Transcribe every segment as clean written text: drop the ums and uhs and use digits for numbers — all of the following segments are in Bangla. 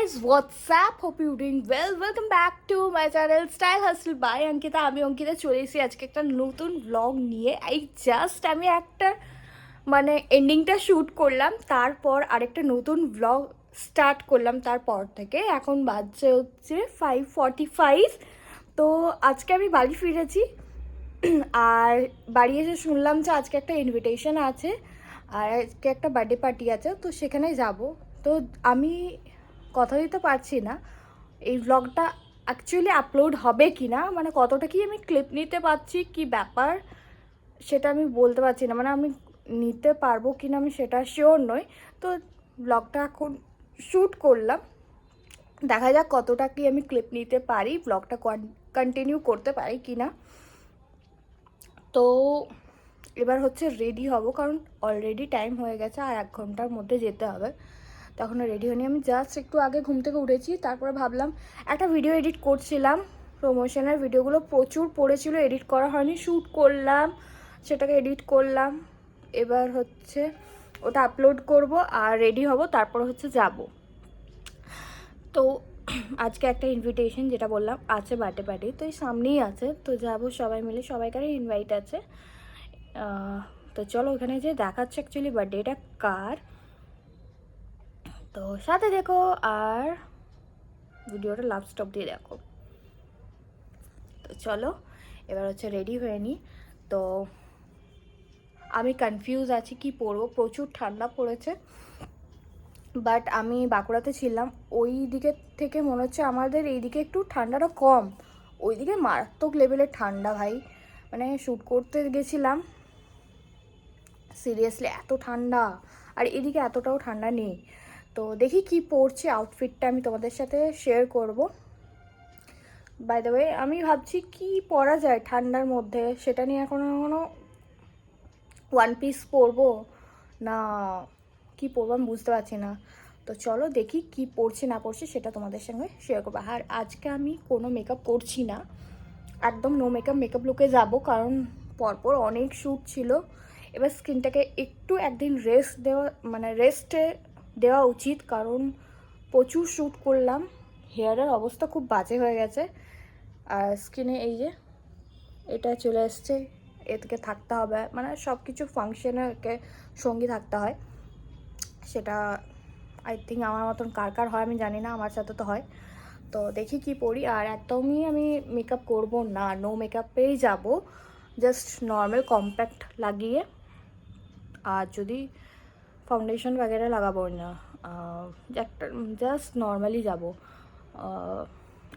guys, what's up? Hope you're doing well. Welcome back to my channel Style Hustle by Ankita. আমি অঙ্কিতা চলে এসেছি আজকে একটা নতুন ব্লগ নিয়ে। আমি একটা মানে এন্ডিংটা শ্যুট করলাম, তারপর আরেকটা নতুন ব্লগ স্টার্ট করলাম তারপর থেকে। এখন বাজছে হচ্ছে 5:45। তো আজকে আমি বাড়ি ফিরেছি, আর বাড়ি এসে শুনলাম যে আজকে একটা ইনভিটেশন আছে আর আজকে একটা বার্থডে পার্টি আছে, তো সেখানে যাব। তো আমি কথা দিতে পারছি না এই ব্লগটা অ্যাকচুয়ালি আপলোড হবে কি না, মানে কতটা কি আমি ক্লিপ নিতে পারছি কি ব্যাপার সেটা আমি বলতে পারছি না, মানে আমি নিতে পারবো কি না আমি সেটা শিওর নই। তো ব্লগটা এখন শ্যুট করলাম, দেখা যাক কতটা কি আমি ক্লিপ নিতে পারি, ব্লগটা কন্টিনিউ করতে পারি কি না। তো এবার হচ্ছে রেডি হব, কারণ অলরেডি টাইম হয়ে গেছে আর 1 ঘন্টার মধ্যে যেতে হবে। তখন রেডি হয়নি, আমি জাস্ট একটু আগে ঘুম থেকে উঠেছি। তারপরে ভাবলাম একটা ভিডিও এডিট করছিলাম, প্রমোশনের ভিডিওগুলো প্রচুর পড়েছিল, এডিট করা হয়নি, শ্যুট করলাম, সেটাকে এডিট করলাম। এবার হচ্ছে ওটা আপলোড করব আর রেডি হব, তারপর হচ্ছে যাব। তো আজকে একটা ইনভিটেশন, যেটা বললাম আছে বার্থডে পার্টি, তো এই সামনেই আছে, তো যাব সবাই মিলে, সবাইকারই ইনভাইট আছে। তো চলো ওখানে যে দেখাচ্ছে অ্যাকচুয়ালি বার্থডেটা কার, তো সাথে দেখো আর ভিডিওটা লাভ স্টপ দিয়ে দেখো। তো চলো এবার হচ্ছে রেডি হয়ে নিই। তো আমি কনফিউজ আছি কি পরবো, প্রচুর ঠান্ডা পড়েছে, বাট আমি বাঁকুড়াতে ছিলাম, ওই দিকের থেকে মনে হচ্ছে আমাদের এই দিকে একটু ঠান্ডাটা কম, ওই দিকে মারাত্মক লেভেলের ঠান্ডা ভাই। মানে শ্যুট করতে গেছিলাম, সিরিয়াসলি এত ঠান্ডা, আর এদিকে এতটাও ঠান্ডা নেই। তো দেখি কি পরছি, আউটফিটটা আমি তোমাদের সাথে শেয়ার করব। বাই দ্য ওয়ে আমি ভাবছি কি পরা যায় ঠান্ডার মধ্যে, সেটা নিয়ে এখনো ওয়ান পিস পরবো না কি পরবো আমি বুঝতে পারছি না। তো চলো দেখি কি পরছি না পরছি সেটা তোমাদের সঙ্গে শেয়ার করবো। আর আজকে আমি কোনো মেকআপ করছি না, একদম নো মেকআপ লুকে যাব, কারণ পরপর অনেক শ্যুট ছিল। এবার স্কিনটাকে একটু একদিন রেস্ট দেওয়া, মানে রেস্টে দেওয়া উচিত, কারণ প্রচুর শ্যুট করলাম, হেয়ারের অবস্থা খুব বাজে হয়ে গেছে। আর স্কিনে এই যে এটা চলে এসছে, এদিকে থাকতে হবে, মানে সব কিছু ফাংশনকে সঙ্গী থাকতে হয়, সেটা আই থিঙ্ক আমার মতন কার কার হয় আমি জানি না, আমার সাথে তো হয়। তো দেখি কি পরি, আর একদমই আমি মেকআপ করব না, নো মেকআপেই যাব, জাস্ট নর্মাল কম্প্যাক্ট লাগিয়ে, আর যদি ফাউন্ডেশন वगैरह লাগাবো না, একটা জাস্ট নর্মালি যাব,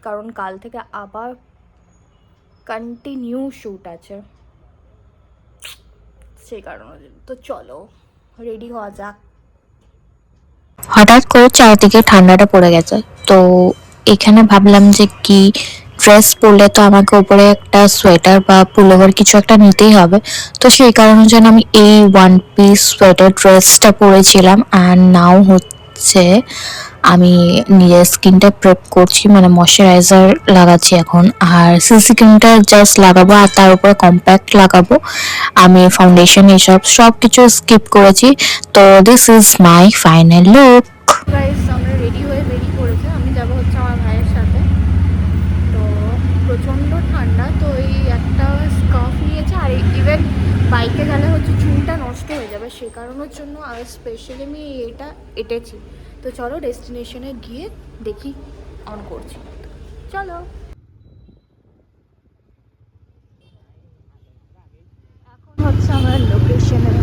কারণ কাল থেকে আবার কন্টিনিউ শ্যুট আছে সেই কারণে। তো চলো রেডি হওয়া যাক। হঠাৎ করে চারদিকে ঠান্ডাটা পড়ে গেছে, তো এখানে ভাবলাম যে কি ড্রেস পরলে তো আমাকে উপরে একটা সোয়েটার বা পুলোভার কিছু একটা নিতেই হবে। তো সেই কারণে যেন আমি এই ওয়ান পিস সোয়েটার ড্রেসটা পরেছিলাম। আর নাও হচ্ছে আমি নিজের স্কিনটা প্রেপ করছি, মানে ময়শ্চারাইজার লাগাচ্ছি এখন, আর সিসি ক্রিমটা জাস্ট লাগাবো আর তার উপরে কম্প্যাক্ট লাগাবো। আমি ফাউন্ডেশন এসব সব কিছু স্কিপ করেছি। তো this is my final look. Guys আমরা রেডি হয়ে বেরিয়ে পড়েছে, আমি যাব হচ্ছে আমার ভাইয়ের সাথে। তো প্রচণ্ড ঠান্ডা, তো এই একটা স্কার্ফ নিয়েছে, আর ইভেন বাইকে গেলে হচ্ছে চুলটা নষ্ট হয়ে যাবে, সে কারণের জন্য আর স্পেশালি আমি এটা এঁটেছি। তো চলো ডেস্টিনেশনে গিয়ে দেখি অন করছি, চলো। এখন হচ্ছে আমরা লোকেশনে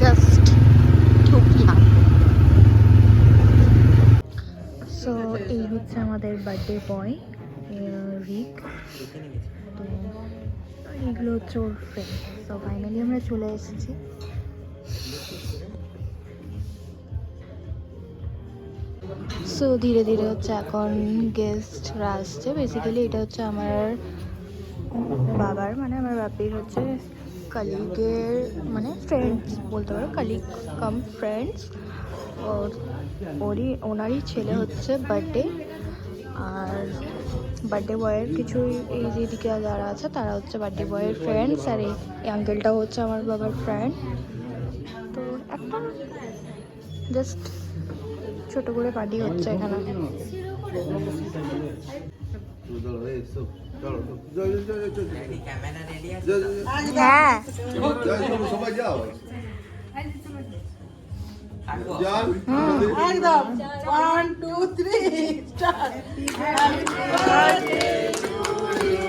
জাস্ট ঢুকলাম। সো এই হচ্ছে আমাদের বার্থডে বয় রিক, তো এগুলো হচ্ছে ওর ফ্রেন্ড। তো ফাইনালি আমরা চলে এসেছি। সো ধীরে ধীরে হচ্ছে এখন গেস্টরা আসছে। বেসিক্যালি এটা হচ্ছে আমার বাবার, মানে আমার বাপির হচ্ছে কালিগের, মানে ফ্রেন্ডস বলতে পারো, কালিগ কাম ফ্রেন্ডস। ওনারই ছেলে হচ্ছে বার্থডে, আর বার্থডে বয়ের কিছু এই যেদিকে যারা আছে তারা হচ্ছে বার্থডে বয়ের ফ্রেন্ডস, আর এই আঙ্কেলটাও হচ্ছে আমার বাবার ফ্রেন্ড। তো একটা জাস্ট ছোট করে পার্টি হচ্ছে এখানে। হ্যাঁ একদম 1 2 3 start happy birthday to you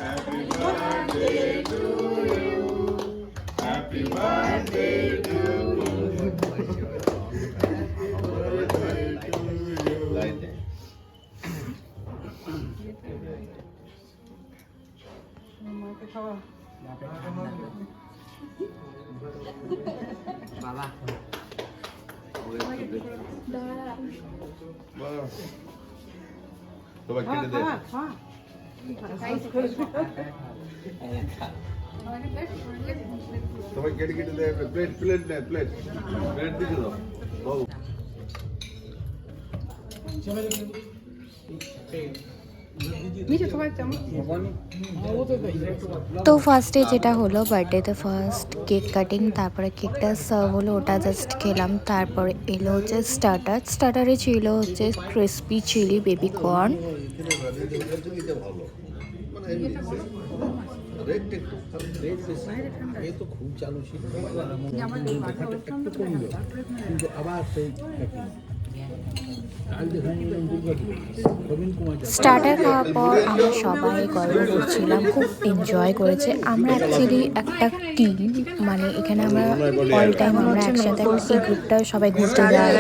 happy birthday to you happy birthday to বাবা সবাই কেটে দে সবাই কেটে কেটে দে প্লেট প্লেট নে প্লেট প্লেট দিয়ে দাও বাবু তো ফার্স্টে যেটা হলো বার্থডেতে ফার্স্ট কেক কাটিং, তারপরে কেকটা সার্ভ হলো, ওটা জাস্ট খেলাম। তারপরে এলো হচ্ছে স্টার্টারে ছিল হচ্ছে crispy chilli baby corn, starter খাওয়ার পর আমরা সবাই গল্প করছিলাম, খুব এনজয় করেছে। আমরা অ্যাকচুয়ালি একটা টিম, মানে এখানে আমরা অল টাইম আমরা একসাথে, এই গ্রুপটা সবাই ঘুরতে যায়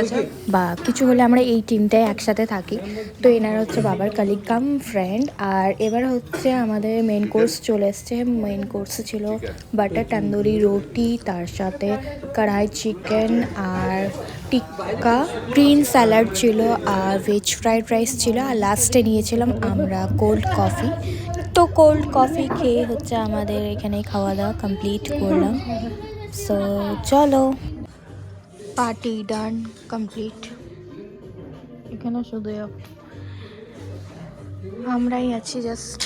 বা কিছু হলে আমরা এই টিমটাই একসাথে থাকি। তো এনারা হচ্ছে বাবার কালিগ কাম ফ্রেন্ড। আর এবার হচ্ছে আমাদের মেন কোর্স চলে এসছে। মেন কোর্সে ছিল বাটার তন্দুরি রুটি, তার সাথে কড়াই চিকেন আর টিক্কা, গ্রিন স্যালাড ছিল আর ভেজ ফ্রাইড রাইস ছিল। আর লাস্টে নিয়েছিলাম আমরা কোল্ড কফি। তো কোল্ড কফি খেয়ে হচ্ছে আমাদের এখানে খাওয়া দাওয়া কমপ্লিট করলাম। সো চলো, পার্টি ডান কমপ্লিট। এখানে শুধু আমরাই আছি জাস্ট।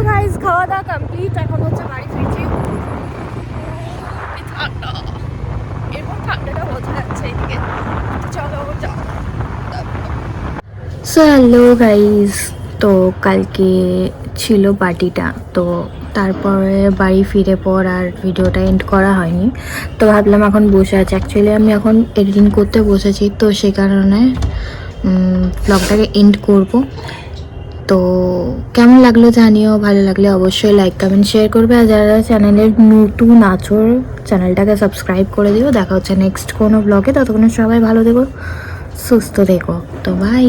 গাইস খাওয়া দাওয়া কমপ্লিট, এখন হচ্ছে বাড়ি ফিরছি। ঠান্ডা, এরকম ঠান্ডাটা বোঝা যাচ্ছে এদিকে। চলো যাও। সো হ্যালো গাইজ, তো কালকে ছিল পার্টিটা, তো তারপরে বাড়ি ফিরে পর আর ভিডিওটা এন্ড করা হয়নি। তো ভাবলাম এখন বসে আছি, অ্যাকচুয়ালি আমি এখন এডিটিং করতে বসেছি, তো সে কারণে ব্লগটাকে এন্ড করব। তো কেমন লাগলো জানিও, ভালো লাগলে অবশ্যই লাইক কমেন্ট শেয়ার করবে। আর যারা চ্যানেলের নতুন আছো চ্যানেলটাকে সাবস্ক্রাইব করে দিও। দেখা হচ্ছে নেক্সট কোনো ব্লগে, ততক্ষণ সবাই ভালো থেকো, সুস্থ থেকো। তো বাই।